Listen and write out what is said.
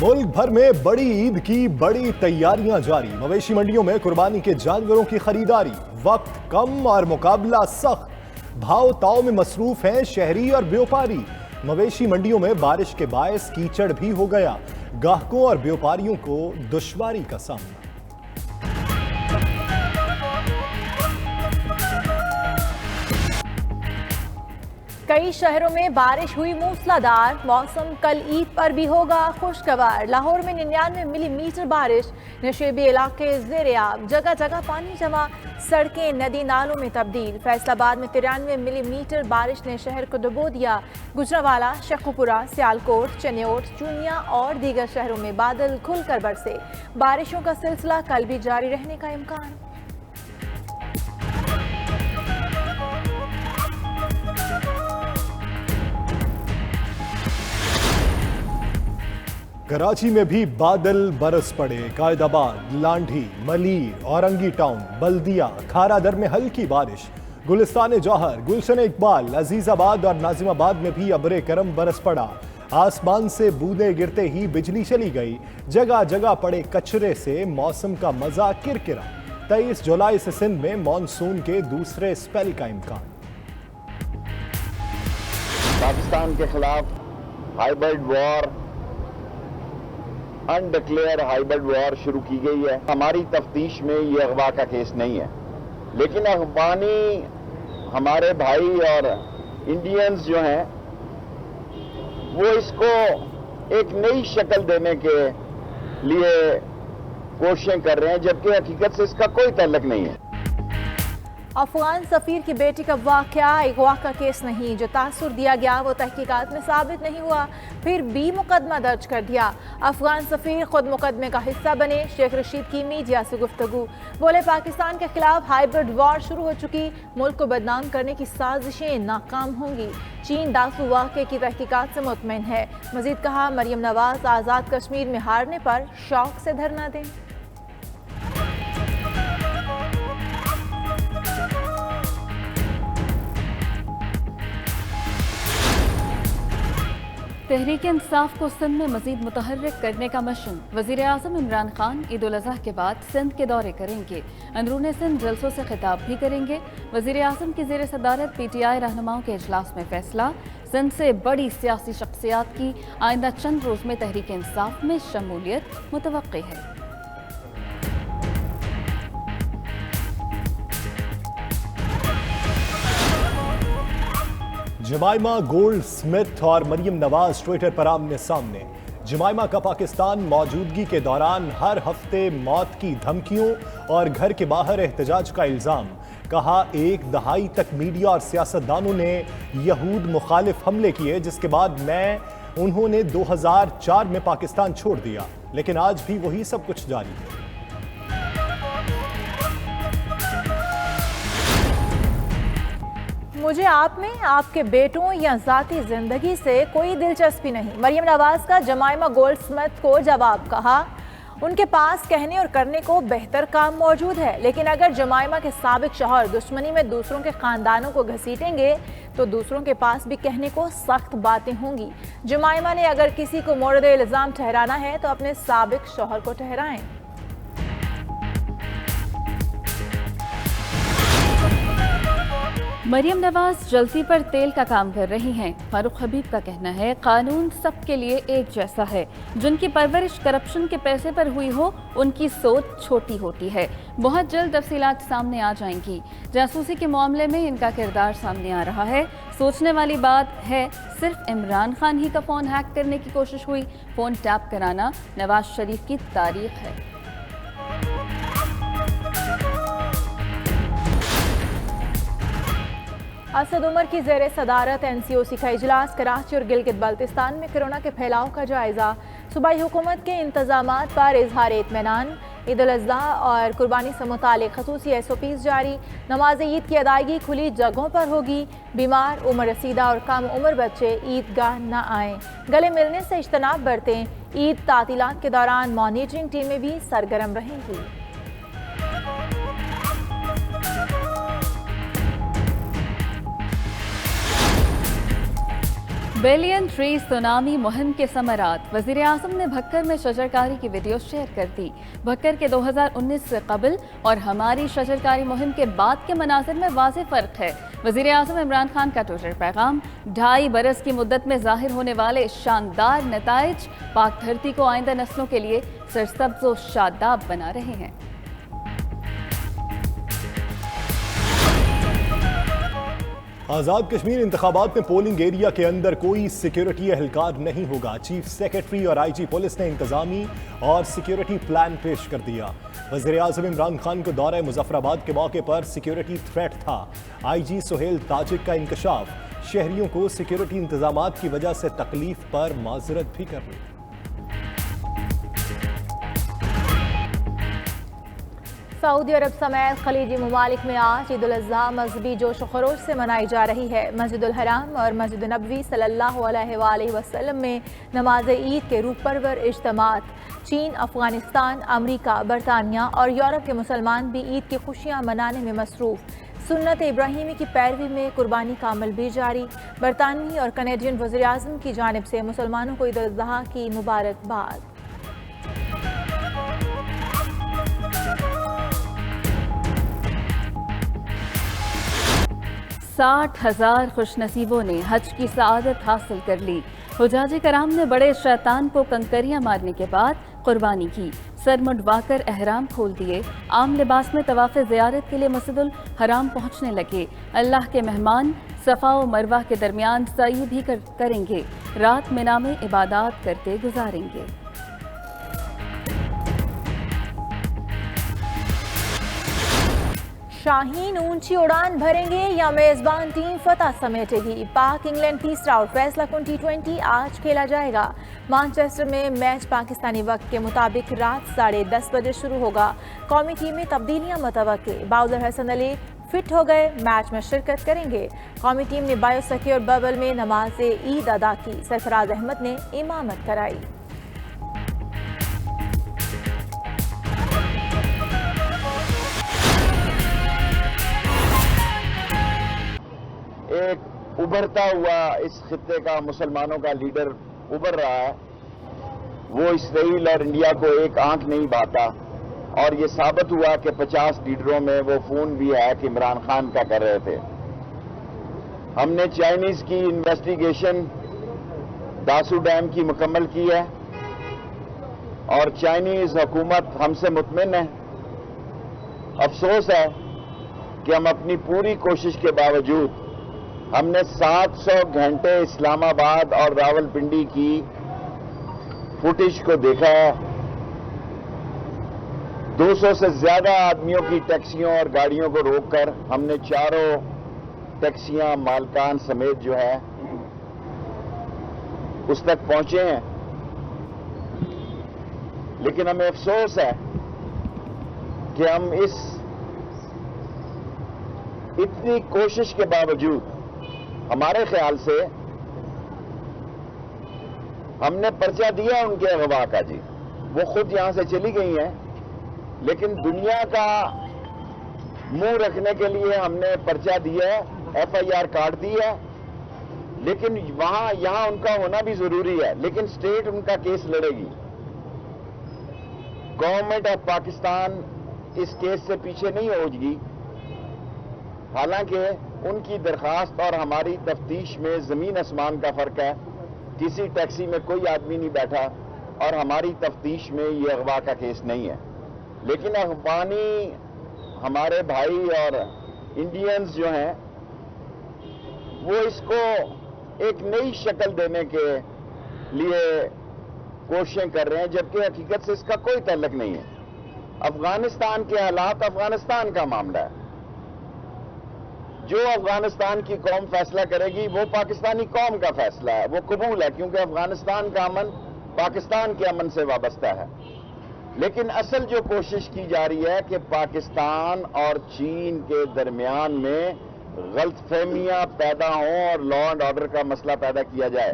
मुल्क भर में बड़ी ईद की बड़ी तैयारियां जारी। मवेशी मंडियों में कुर्बानी के जानवरों की खरीदारी। वक्त कम और मुकाबला सख्त। भाव ताव में मसरूफ हैं शहरी और व्यापारी। मवेशी मंडियों में बारिश के बायस कीचड़ भी हो गया। गाहकों और व्यापारियों को दुश्वारी का सामना। कई शहरों में बारिश हुई मूसलाधार। मौसम कल ईद पर भी होगा खुशगवार। लाहौर में 99 मिलीमीटर बारिश। नशेबी इलाके ज़ेर-ए-आब। जगह जगह पानी जमा। सड़कें नदी नालों में तब्दील। फैसलाबाद में 93 मिलीमीटर बारिश ने शहर को डुबो दिया। गुजरांवाला, शेखुपुरा, सियालकोट, चनियोट, चूनिया और दीगर शहरों में बादल खुलकर बरसे। बारिशों का सिलसिला कल भी जारी रहने का इम्कान। कराची में भी बादल बरस पड़े। कायदाबाद, लांढी, मलीर, औरंगी टाउन, बल्दिया, खारादर में हल्की बारिश। गुलिस्तान जौहर, गुलशन इकबाल, अजीजाबाद और नाजिमाबाद में भी अबरे करम बरस पड़ा। आसमान से बूंदें गिरते ही बिजली चली गई। जगह जगह पड़े कचरे से मौसम का मजा किरकिरा। 23 जुलाई से सिंध में मॉनसून के दूसरे स्पेल का इम्कान। पाकिस्तान के खिलाफ hybrid war, undeclared hybrid war शुरू की गई है। हमारी तफ्तीश में ये अगवा का केस नहीं है, लेकिन अफगानी हमारे भाई और इंडियंस जो हैं वो इसको एक नई शक्ल देने के लिए कोशिशें कर रहे हैं, जबकि हकीकत से इसका कोई ताल्लुक नहीं है। अफगान सफीर की बेटी का वाकया अगवा का केस नहीं। जो तासुर दिया गया वो तहकीकात में साबित नहीं हुआ, फिर भी मुकदमा दर्ज कर दिया। अफगान सफीर खुद मुकदमे का हिस्सा बने। शेख रशीद की मीडिया से गुफ्तगू। बोले, पाकिस्तान के खिलाफ हाइब्रिड वॉर शुरू हो चुकी। मुल्क को बदनाम करने की साजिशें नाकाम होंगी। चीन दासू वाक़े की तहकीकात से मुतमईन है। मजीद कहा, मरियम नवाज आज़ाद कश्मीर में हारने पर शौक से धरना दें। तहरीक इंसाफ को सिंध में मजीद मुतहर्रिक करने का मिशन। वज़ीर आज़म इमरान खान ईद उल अज़हा के बाद सिंध के दौरे करेंगे। अंदरूनी सिंध जलसों से खिताब भी करेंगे। वज़ीर आज़म की ज़ेर सदारत PTI रहनुमाओं के इजलास में फैसला। सिंध से बड़ी सियासी शख्सियात की आइंदा चंद रोज़ में तहरीक इंसाफ में शमूलियत मुतवक्की है। जमाइमा गोल्ड स्मिथ और मरियम नवाज ट्विटर पर आमने सामने। जमाइमा का पाकिस्तान मौजूदगी के दौरान हर हफ्ते मौत की धमकियों और घर के बाहर एहतजाज का इल्जाम। कहा, एक दहाई तक मीडिया और सियासतदानों ने यहूद मुखालिफ हमले किए, जिसके बाद उन्होंने 2004 में पाकिस्तान छोड़ दिया, लेकिन आज भी वही सब कुछ जारी है। मुझे आप में, आपके बेटों या ज़ाती ज़िंदगी से कोई दिलचस्पी नहीं। मरियम नवाज का जमाइमा गोल्ड स्मिथ को जवाब। कहा, उनके पास कहने और करने को बेहतर काम मौजूद है, लेकिन अगर जमाइमा के साबिक शौहर दुश्मनी में दूसरों के ख़ानदानों को घसीटेंगे तो दूसरों के पास भी कहने को सख्त बातें होंगी। जमाइमा ने अगर किसी को मोर्द इल्ज़ाम ठहराना है तो अपने साबिक शौहर को ठहराएं। मरियम नवाज जलसी पर तेल का काम कर रही हैं। फारूक हबीब का कहना है, कानून सबके लिए एक जैसा है। जिनकी परवरिश करप्शन के पैसे पर हुई हो, उनकी सोच छोटी होती है। बहुत जल्द तफसीलात सामने आ जाएंगी। जासूसी के मामले में इनका किरदार सामने आ रहा है। सोचने वाली बात है, सिर्फ इमरान खान ही का फ़ोन हैक करने की कोशिश हुई। फ़ोन टैप कराना नवाज शरीफ की तारीख है। असद उमर की ज़ेर सदारत NCOC का इजलास। कराची और गिलगित बल्तिस्तान में कोरोना के फैलाव का जायजा। सूबाई हुकूमत के इंतजामात पर इजहार इत्मीनान। ईद उल अज़हा और कुर्बानी से मुतालिक ख़ुसूसी SOPs जारी। नमाज ईद की अदायगी खुली जगहों पर होगी। बीमार, उम्र रसीदा और कम उम्र बच्चे ईदगाह न आएँ। गले मिलने से इज्तनाब बरतें। ईद तातीलात के दौरान मॉनिटरिंग टीमें भी सरगर्म रहेंगी। बिलियन ट्री सुनामी मुहिम के समरात। वज़ीर आज़म ने भक्कर में शजरकारी की वीडियो शेयर कर दी। भक्कर के 2019 से कबल और हमारी शजरकारी मुहिम के बाद के मनाजिर में वाज़ेह फ़र्क है। वज़ीर आज़म इमरान खान का ट्विटर पैगाम। 2.5 बरस की मुद्दत में ज़ाहिर होने वाले शानदार नताइज पाक धरती को आइंदा नस्लों के लिए सरसब्ज़ व शादाब बना रहे हैं। आज़ाद कश्मीर इंतखाबात में पोलिंग एरिया के अंदर कोई सिक्योरिटी एहलकार नहीं होगा। चीफ सेक्रेटरी और IG पुलिस ने इंतजामी और सिक्योरिटी प्लान पेश कर दिया। वज़ीर आज़म इमरान खान को दौरे मुजफ्फराबाद के मौके पर सिक्योरिटी थ्रेट था। IG सुहेल ताजिक का इंकशाफ, शहरियों को सिक्योरिटी इंतजामात की वजह से तकलीफ पर माजरत भी कर ली। सऊदी अरब समेत खलीजी ममालिक में आज ईद उल अज़हा मजहबी जोश व खरोश से मनाई जा रही है। मस्जिद उल हराम और मस्जिद नबवी सल्लल्लाहु अलैहि वसल्लम में नमाज ईद के रूह परवर इज्तिमात। चीन, अफगानिस्तान, अमरीका, बरतानिया और यूरोप के मुसलमान भी ईद की खुशियाँ मनाने में मसरूफ़। सुन्नत इब्राहीमी की पैरवी में कुर्बानी का अमल भी जारी। बरतानवी और कनेडियन वज़ीर आज़म की जानिब से मुसलमानों को ईद उल अज़हा की मुबारकबाद। 60,000 खुशनसीबों ने हज की सआदत हासिल कर ली। हुजाज कराम ने बड़े शैतान को कंकरियां मारने के बाद कुर्बानी की। सर मुंडवाकर एहराम खोल दिए। आम लिबास में तवाफ़ ज़ियारत के लिए मस्जिदुल हराम पहुंचने लगे। अल्लाह के मेहमान सफ़ा व मरवा के दरमियान सई भी करेंगे। रात मिना में इबादत करते गुजारेंगे। शाहीन ऊंची उड़ान भरेंगे या मेज़बान टीम फतह समेटेगी। पाक इंग्लैंड तीसरा और फैसला कुन T20 आज खेला जाएगा। मैनचेस्टर में मैच पाकिस्तानी वक्त के मुताबिक रात 10:30 बजे शुरू होगा। कौमी टीम में तब्दीलियां मुतवक्के। बाउलर हसन अली फिट हो गए, मैच में शिरकत करेंगे। कौमी टीम ने बायोसिक्योर बबल में नमाज ईद अदा की। सरफराज अहमद ने इमामत कराई। एक उभरता हुआ इस खित्ते का मुसलमानों का लीडर उभर रहा है। वो इसराइल और इंडिया को एक आंख नहीं बाता और ये साबित हुआ कि 50 लीडरों में वो फोन भी है कि इमरान खान का कर रहे थे। हमने चाइनीज की इन्वेस्टिगेशन दासू डैम की मुकम्मल की है और चाइनीज हुकूमत हमसे मुतमिन है। अफसोस है कि हम अपनी पूरी कोशिश के बावजूद हमने 700 घंटे इस्लामाबाद और रावलपिंडी की फुटेज को देखा है। 200 से ज्यादा आदमियों की टैक्सियों और गाड़ियों को रोककर हमने चारों टैक्सियां मालकान समेत जो है उस तक पहुंचे हैं। लेकिन हमें अफसोस है कि हम इतनी कोशिश के बावजूद हमारे ख्याल से हमने पर्चा दिया उनके अगवा का जी, वो खुद यहां से चली गई हैं, लेकिन दुनिया का मुंह रखने के लिए हमने पर्चा दिया है, FIR काट दी है। लेकिन यहां उनका होना भी जरूरी है, लेकिन स्टेट उनका केस लड़ेगी। गवर्नमेंट ऑफ पाकिस्तान इस केस से पीछे नहीं होगी। हालांकि उनकी दरखास्त और हमारी तफ्तीश में जमीन आसमान का फर्क है। किसी टैक्सी में कोई आदमी नहीं बैठा और हमारी तफ्तीश में ये अगवा का केस नहीं है। लेकिन अफगानी हमारे भाई और इंडियंस जो हैं वो इसको एक नई शक्ल देने के लिए कोशिशें कर रहे हैं, जबकि हकीकत से इसका कोई ताल्लुक नहीं है। अफगानिस्तान के हालात अफगानिस्तान का मामला है। जो अफगानिस्तान की कौम फैसला करेगी वो पाकिस्तानी कौम का फैसला है, वो कबूल है, क्योंकि अफगानिस्तान का अमन पाकिस्तान के अमन से वाबस्ता है। लेकिन असल जो कोशिश की जा रही है कि पाकिस्तान और चीन के दरमियान में गलतफहमियां पैदा हों और लॉ एंड ऑर्डर का मसला पैदा किया जाए।